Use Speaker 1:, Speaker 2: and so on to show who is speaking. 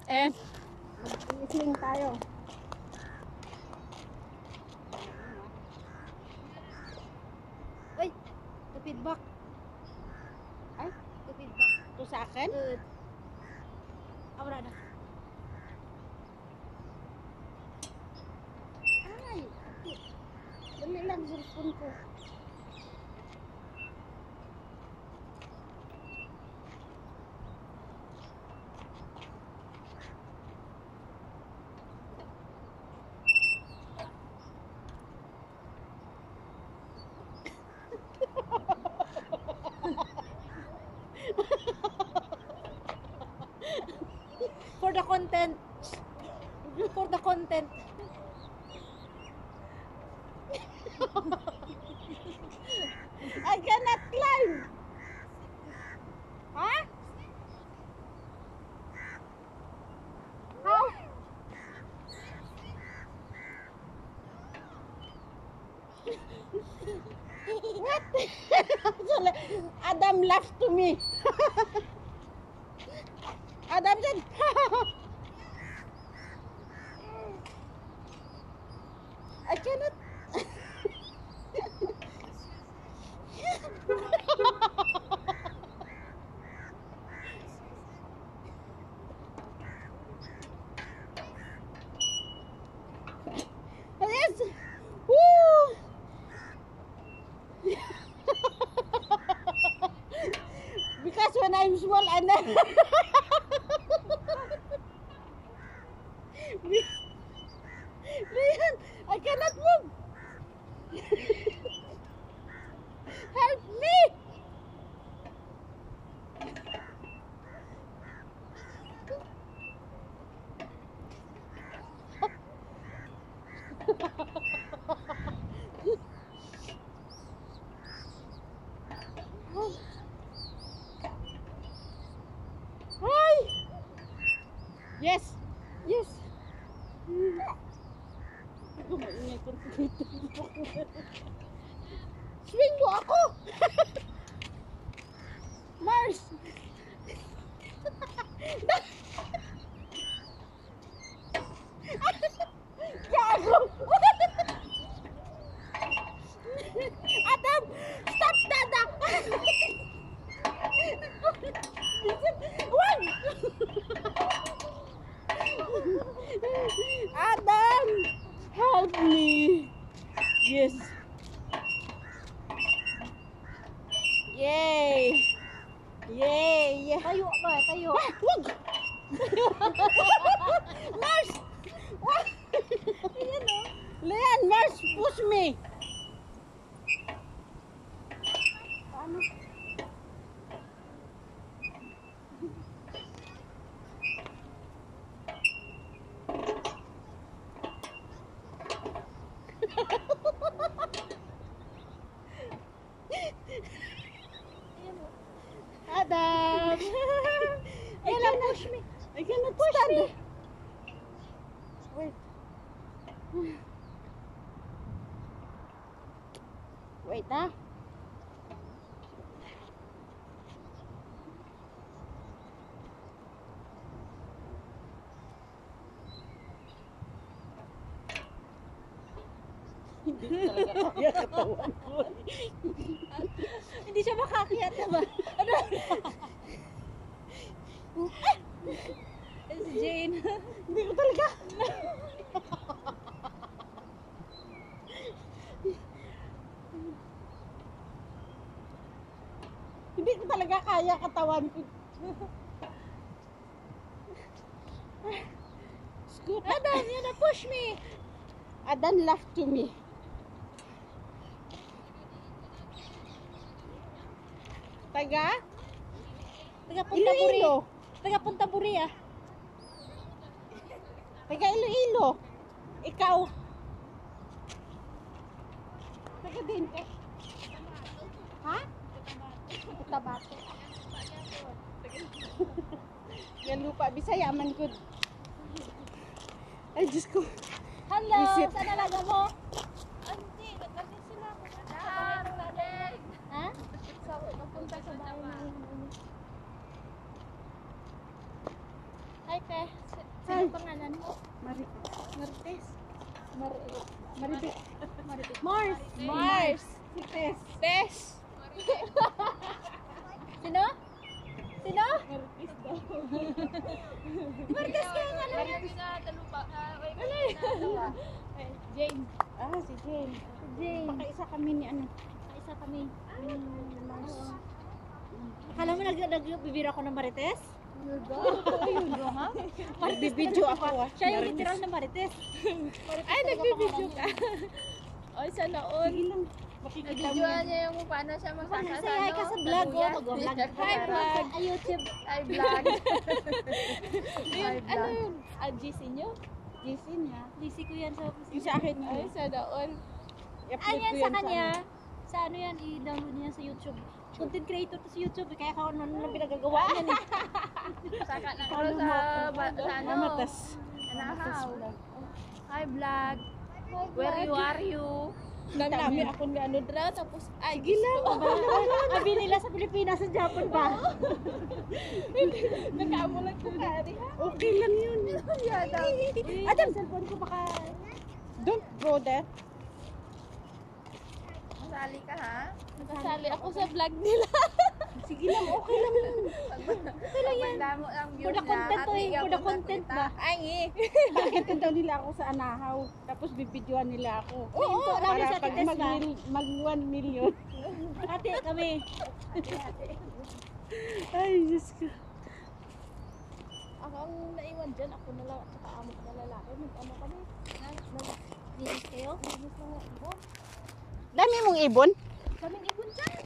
Speaker 1: And
Speaker 2: Mag-sling tayo. Ay, feedback.
Speaker 1: Ay,
Speaker 2: Feedback.
Speaker 1: ito sa akin?
Speaker 2: Wala na. Ay, dali lang cellphone ko.
Speaker 1: For the content. For the content.
Speaker 2: I cannot climb.
Speaker 1: Ha?
Speaker 2: How? What? Adam laughed to me. Adam said, I cannot. Yes. Woo. Because when I'm small, I never. Rian, I cannot move. Help me. Hi. Yes. Yes. Swing mo ako. Mars. Gago. Adam, stop that. Wag. Adam, help me. Yes. Yay. Yay.
Speaker 1: Tayo ba? Tayo.
Speaker 2: Wag. Mars. Wag.
Speaker 1: Ayan o.
Speaker 2: Leon, Mars, push me. Paano? Adam. I cannot push me. I cannot stand. Me. Wait. Wait, ah. Hindi talaga kaya katawan ko.
Speaker 1: Hindi siya makakiyat na ba? Ano? Si Jane.
Speaker 2: Hindi ko talaga. Hindi ko talaga kaya katawan ko. Scoot.
Speaker 1: Adam, you na push me.
Speaker 2: Adan laughed to me. Taga?
Speaker 1: Taga Punta Buri.
Speaker 2: Iloilo.
Speaker 1: Taga Punta Buri ah.
Speaker 2: Taga Iloilo. Ikaw. Taga din ka. Ha? Tabato. Yan lupa, Bisaya man good. Ay, Diyos ko.
Speaker 1: Hello,
Speaker 2: Visit.
Speaker 1: saan nalaga mo? Hindi, nagkakit sila. Ha? Napunta sa bahay namin. Ay, Hi, Te. Sino pangalan mo?
Speaker 2: Marites.
Speaker 1: Maribik.
Speaker 2: Marites.
Speaker 1: Mars.
Speaker 2: Mars.
Speaker 1: Si Tess.
Speaker 2: Tess.
Speaker 1: Sino? Sino?
Speaker 2: Marites daw.
Speaker 1: Martes kaya nga lang.
Speaker 3: Marami na talupa.
Speaker 2: Jane. Si Jane.
Speaker 1: Si Jane.
Speaker 2: Pakaisa kami ni ano.
Speaker 1: Isa kami.
Speaker 2: Mars.
Speaker 1: Akala mo nagbibira ako ng Marites?
Speaker 2: Nagbibidyo ako
Speaker 1: Siya yung literal na Marites.
Speaker 3: Ay, nagbibidyo ka. Ay, sana all.
Speaker 2: Makikita mo
Speaker 3: Nabidyoan
Speaker 2: yan.
Speaker 3: niya yung kung paano siya magsasasano.
Speaker 1: Say hi ka sa vlog, oh. Mag-vlog.
Speaker 3: Hi, vlog.
Speaker 1: Ay, YouTube.
Speaker 3: Hi, vlog.
Speaker 2: Yun,
Speaker 3: Ano yun? GC nyo?
Speaker 2: GC niya.
Speaker 1: DC ko yan sa
Speaker 2: Yung sa akin.
Speaker 3: Ay, sana all.
Speaker 2: I-upload
Speaker 1: Ayan
Speaker 2: ko
Speaker 1: sa
Speaker 2: yan
Speaker 1: kanya. Sa ano yan, i-download niya sa YouTube. Content creator to sa YouTube. Kaya ako ano lang pinagagawa yan eh.
Speaker 3: Saka na
Speaker 2: Paano
Speaker 3: sa, sa ano?
Speaker 2: Mamatas.
Speaker 3: Anahaw. Hi, vlog. Where you are you?
Speaker 2: Dami ako nga ano.
Speaker 3: Draw, tapos, ay,
Speaker 2: Sige lang.
Speaker 1: Sabi nila sa Pilipinas, sa Japan ba?
Speaker 3: Nagkaamulan ko kari, ha?
Speaker 2: Okay lang yun.
Speaker 3: Yada.
Speaker 1: Adam, cellphone ko baka...
Speaker 2: Don't go there.
Speaker 3: Masali ka, ha? Masali ako sa vlog nila.
Speaker 2: Sige lang, okay lang yun.
Speaker 3: Okay lang yan. Damo ang views
Speaker 1: For the content to eh. For the content ba?
Speaker 3: Ay,
Speaker 2: Nakita daw nila ako sa Anahaw. Tapos bibidyoan nila ako.
Speaker 1: Oo, namin sa
Speaker 2: Para pag
Speaker 1: Tites ba?
Speaker 2: mag 1 million.
Speaker 1: Ate kami.
Speaker 2: Ay, Diyos ko.
Speaker 3: ako ang naiwan dyan. Ako na lang at saka amok na lalaki. Mag-ano kami?
Speaker 1: Linis kayo?
Speaker 3: Linis na nga ibon.
Speaker 2: Dami mong ibon?
Speaker 3: Kaming ibon dyan.